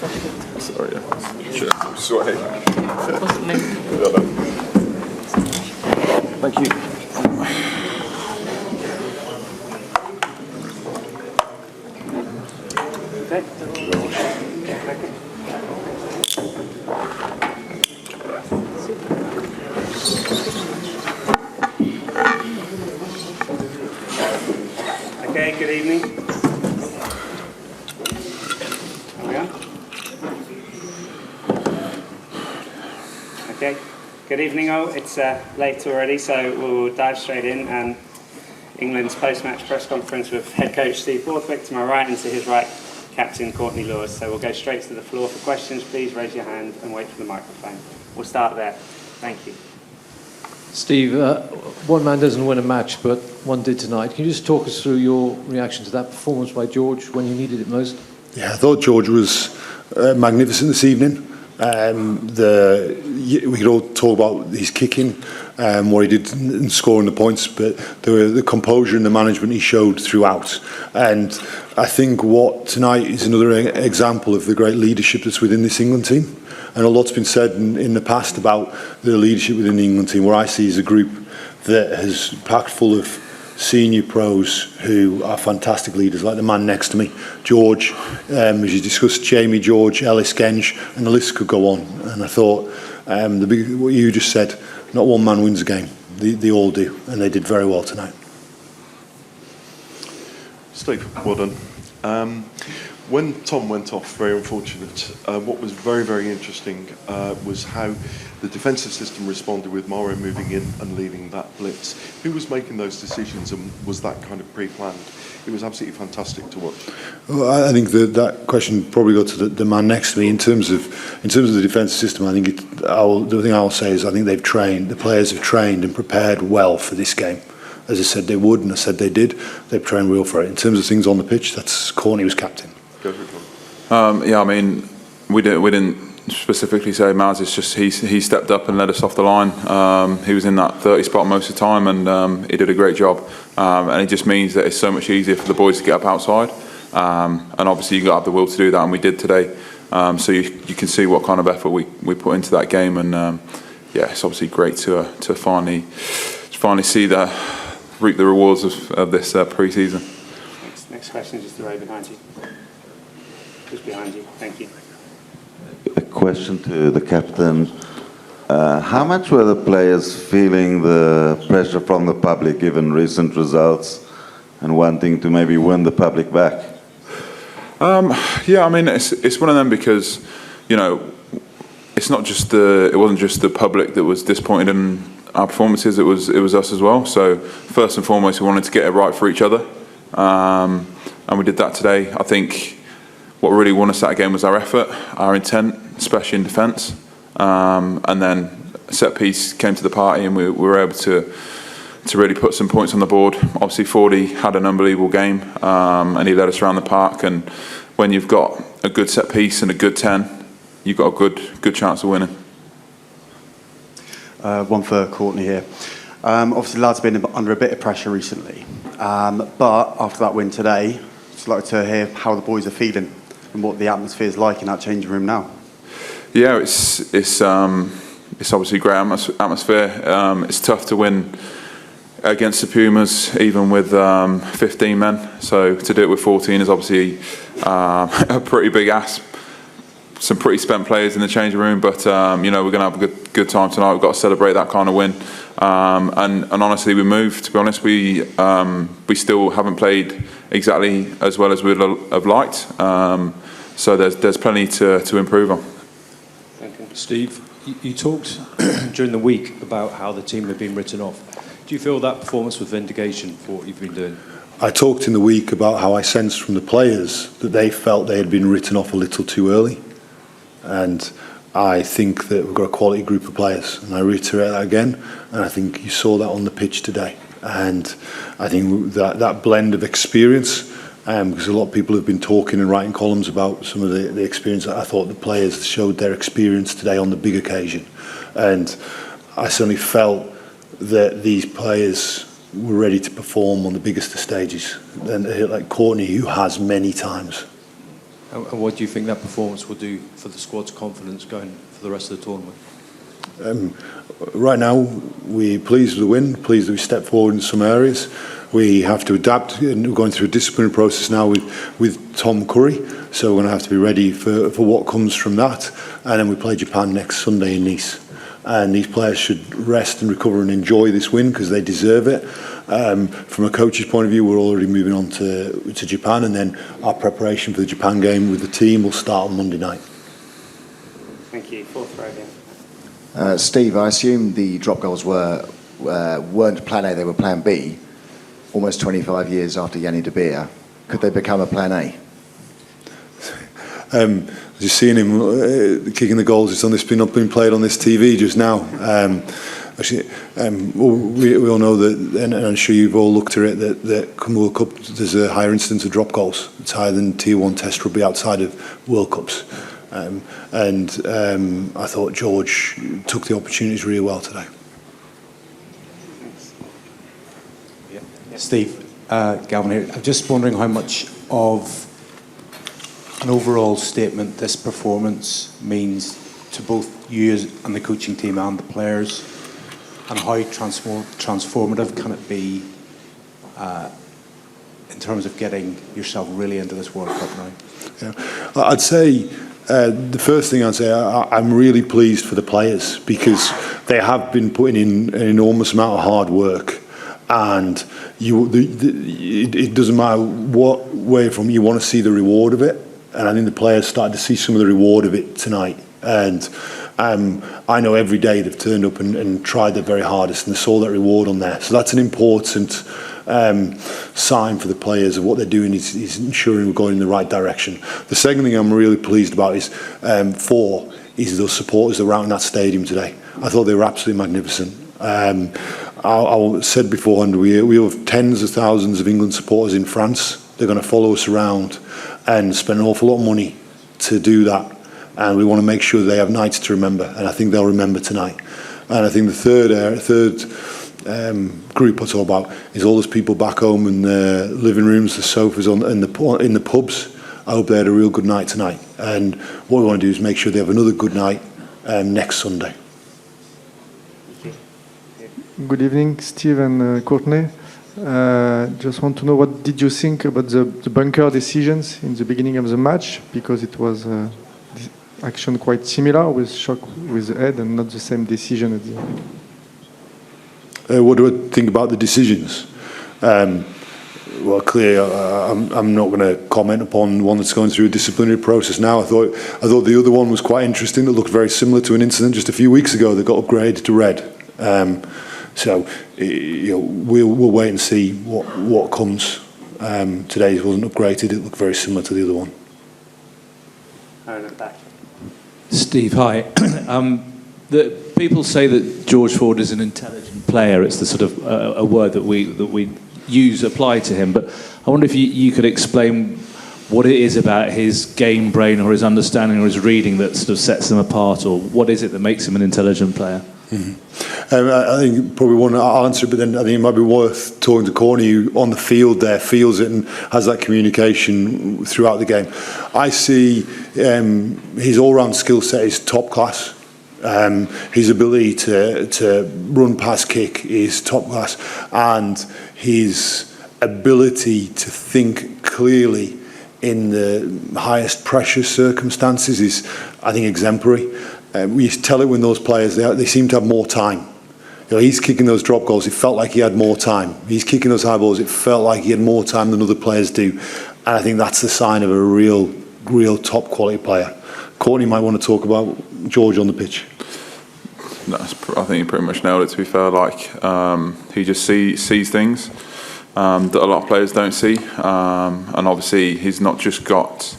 Sorry, yeah. Sure. Sorry. Thank you. Okay. Okay, good evening. There we are. Okay, good evening all. It's late already, so we'll dive straight in. And England's post-match press conference with head coach Steve Borthwick to my right, and to his right, Captain Courtney Lawes. So we'll go straight to the floor for questions. Please raise your hand and wait for the microphone. We'll start there. Thank you. Steve, one man doesn't win a match, but one did tonight. Can you just talk us through your reaction to that performance by George when you needed it most? Yeah, I thought George was magnificent this evening. We could all talk about his kicking, what he did in scoring the points, but the composure and the management he showed throughout. And I think what tonight is another example of the great leadership that's within this England team. And a lot's been said in the past about the leadership within the England team, where I see as a group that has packed full of senior pros who are fantastic leaders, like the man next to me, George, as you discussed, Jamie, George, Ellis, Genge, and the list could go on. And I thought, what you just said, not one man wins a game. They all do, and they did very well tonight. Steve, well done. When Tom went off, very unfortunate, what was very, very interesting was how the defensive system responded with Mauro moving in and leading that blitz. Who was making those decisions, and was that kind of pre-planned? It was absolutely fantastic to watch. Well, I think that question probably got to the man next to me. In terms of the defensive system, I think the thing I'll say is I think the players have trained and prepared well for this game. As I said they would, and I said they did. They've trained well for it. In terms of things on the pitch, that's Courtney was captain. Yeah, I mean, we didn't specifically say Maz. It's just he stepped up and led us off the line. He was in that 30 spot most of the time, and he did a great job. And it just means that it's so much easier for the boys to get up outside. And obviously you got to have the will to do that, and we did today. So you can see what kind of effort we put into that game, and yeah, it's obviously great to finally see reap the rewards of this pre-season. Next question is just the row behind you. Just behind you. Thank you. A question to the captain. How much were the players feeling the pressure from the public given recent results and wanting to maybe win the public back? Yeah, I mean, it's one of them because, you know, it wasn't just the public that was disappointed in our performances, it was us as well. So first and foremost, we wanted to get it right for each other. And we did that today. I think what really won us that game was our effort, our intent, especially in defence. And then set piece came to the party, and we were able to really put some points on the board. Obviously, Fordy had an unbelievable game, and he led us around the park. And when you've got a good set piece and a good 10, you've got a good chance of winning. One for Courtney here. Obviously, the lads have been under a bit of pressure recently, but after that win today, I'd just like to hear how the boys are feeling and what the atmosphere is like in that changing room now. Yeah, it's obviously a great atmosphere. It's tough to win against the Pumas, even with 15 men. So to do it with 14 is obviously a pretty big ask. Some pretty spent players in the changing room, but you know, we're going to have a good time tonight. We've got to celebrate that kind of win. And honestly, we moved. To be honest, we still haven't played exactly as well as we'd have liked. So there's plenty to improve on. Thank you. Steve, you talked during the week about how the team had been written off. Do you feel that performance was vindication for what you've been doing? I talked in the week about how I sensed from the players that they felt they had been written off a little too early. And I think that we've got a quality group of players, and I reiterate that again, and I think you saw that on the pitch today. And I think that blend of experience, because a lot of people have been talking and writing columns about some of the experience, I thought the players showed their experience today on the big occasion. And I certainly felt that these players were ready to perform on the biggest of stages. And like Courtney, who has many times. And what do you think that performance will do for the squad's confidence going for the rest of the tournament? Right now, we're pleased with the win, pleased that we stepped forward in some areas. We have to adapt, and we're going through a disciplinary process now with Tom Curry, so we're going to have to be ready for what comes from that. And then we play Japan next Sunday in Nice. And these players should rest and recover and enjoy this win because they deserve it. From a coach's point of view, we're already moving on to Japan, and then our preparation for the Japan game with the team will start on Monday night. Thank you. Fourth row again. Steve, I assume the drop goals weren't plan A, they were plan B. Almost 25 years after Yanni De Beer, could they become a plan A? Just seeing him kicking the goals, it's been played on this TV just now. We all know that, and I'm sure you've all looked at it, that come World Cup there's a higher incidence of drop goals. It's higher than Tier 1 Test rugby outside of World Cups. I thought George took the opportunities really well today. Steve, Galvin here. I'm just wondering how much of an overall statement this performance means to both you and the coaching team and the players, and how transformative can it be in terms of getting yourself really into this World Cup now? Yeah. I'd say the first thing I'd say, I'm really pleased for the players because they have been putting in an enormous amount of hard work. And it doesn't matter what way from you want to see the reward of it. And I think the players started to see some of the reward of it tonight. And I know every day they've turned up and tried their very hardest, and they saw that reward on there. So that's an important sign for the players of what they're doing is ensuring we're going in the right direction. The second thing I'm really pleased about is those supporters that were out in that stadium today. I thought they were absolutely magnificent. I said beforehand, we have tens of thousands of England supporters in France. They're going to follow us around and spend an awful lot of money to do that. And we want to make sure they have nights to remember. And I think they'll remember tonight. And I think the third group I talk about is all those people back home in the living rooms, the sofas, in the pubs. I hope they had a real good night tonight. And what we want to do is make sure they have another good night next Sunday. Good evening, Steve and Courtney. Just want to know, what did you think about the bunker decisions in the beginning of the match? Because it was action quite similar with shock with the head and not the same decision at the end. What do I think about the decisions? Well, clearly, I'm not going to comment upon one that's going through a disciplinary process now. I thought the other one was quite interesting. It looked very similar to an incident just a few weeks ago that got upgraded to red. So we'll wait and see what comes. Today's wasn't upgraded. It looked very similar to the other one. Back. Steve, hi. The people say that George Ford is an intelligent player. It's the sort of a word that we use apply to him. But I wonder if you could explain what it is about his game brain or his understanding or his reading that sort of sets him apart, or what is it that makes him an intelligent player? Mm-hmm. I think probably one answer, but then I think it might be worth talking to Courtney, who on the field there feels it and has that communication throughout the game. I see his all-round skill set is top class. His ability to run, pass, kick is top class, and his ability to think clearly in the highest pressure circumstances is, I think, exemplary. We tell it when those players, they seem to have more time. He's kicking those drop goals, it felt like he had more time. He's kicking those high balls, it felt like he had more time than other players do. And I think that's the sign of a real top quality player. Courtney might want to talk about George on the pitch. I think you pretty much nailed it, to be fair. He just sees things that a lot of players don't see. And obviously he's not just got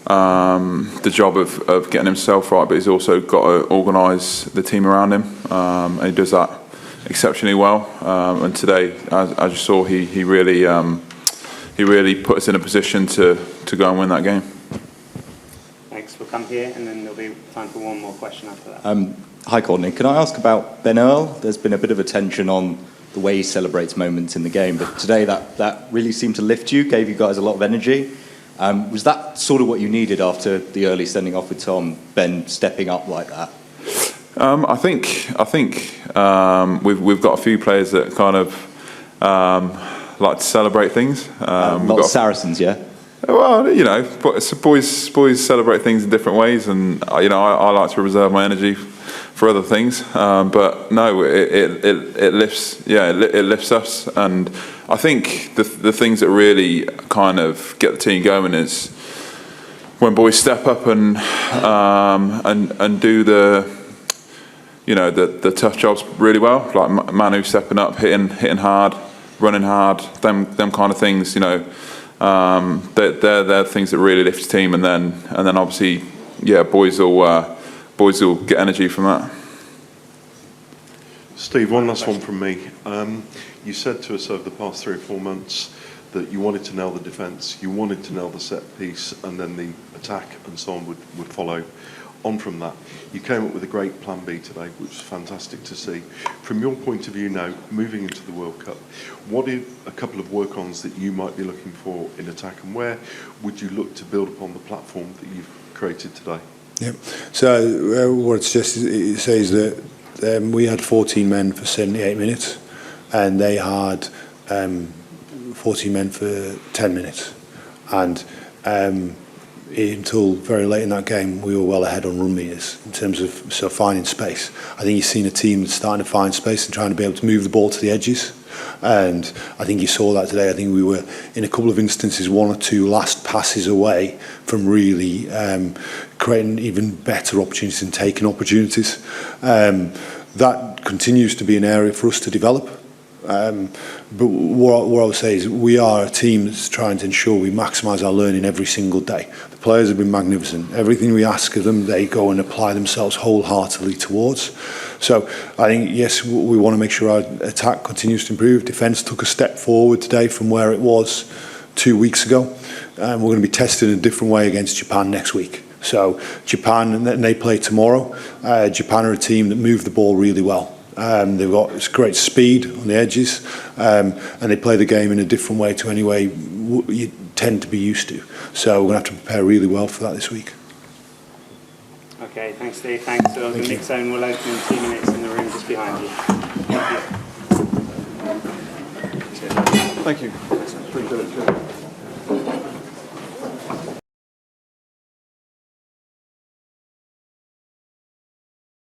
the job of getting himself right, but he's also got to organise the team around him, and he does that exceptionally well. And today, as you saw, he really put us in a position to go and win that game. Thanks. We'll come here, and then there'll be time for one more question after that. Hi, Courtney. Can I ask about Ben Earl? There's been a bit of a tension on the way he celebrates moments in the game, but today that really seemed to lift you, gave you guys a lot of energy. Was that sort of what you needed after the early sending off with Tom, Ben stepping up like that? I think we've got a few players that kind of like to celebrate things. Not the Saracens, yeah? Well, you know, boys celebrate things in different ways, and you know, I like to reserve my energy for other things. But no, it lifts, it lifts us, and I think the things that really kind of get the team going is when boys step up and do the tough jobs really well, like Manu stepping up, hitting hard, running hard, them kind of things. You know, they're things that really lift the team, and then obviously, boys will get energy from that. Steve, one last one from me. You said to us over the past 3 or 4 months that you wanted to nail the defence, you wanted to nail the set piece, and then the attack and so on would follow on from that. You came up with a great plan B today, which was fantastic to see. From your point of view now, moving into the World Cup, what are a couple of work-ons that you might be looking for in attack, and where would you look to build upon the platform that you've created today? Yeah. So what it says that we had 14 men for 78 minutes, and they had 14 men for 10 minutes, and until very late in that game, we were well ahead on run meters in terms of finding space. I think you've seen a team that's starting to find space and trying to be able to move the ball to the edges. And I think you saw that today. I think we were, in a couple of instances, 1 or 2 last passes away from really creating even better opportunities and taking opportunities. That continues to be an area for us to develop. But what I would say is we are a team that's trying to ensure we maximise our learning every single day. The players have been magnificent. Everything we ask of them, they go and apply themselves wholeheartedly towards. So I think, yes, we want to make sure our attack continues to improve. Defence took a step forward today from where it was 2 weeks ago. We're going to be tested in a different way against Japan next week. So Japan, and they play tomorrow. Japan are a team that move the ball really well. They've got great speed on the edges, and they play the game in a different way to any way you tend to be used to. So we're going to have to prepare really well for that this week. Okay, thanks Steve, thanks. So the mix zone will open in 2 minutes in the room just behind you. Thank you. Appreciate it.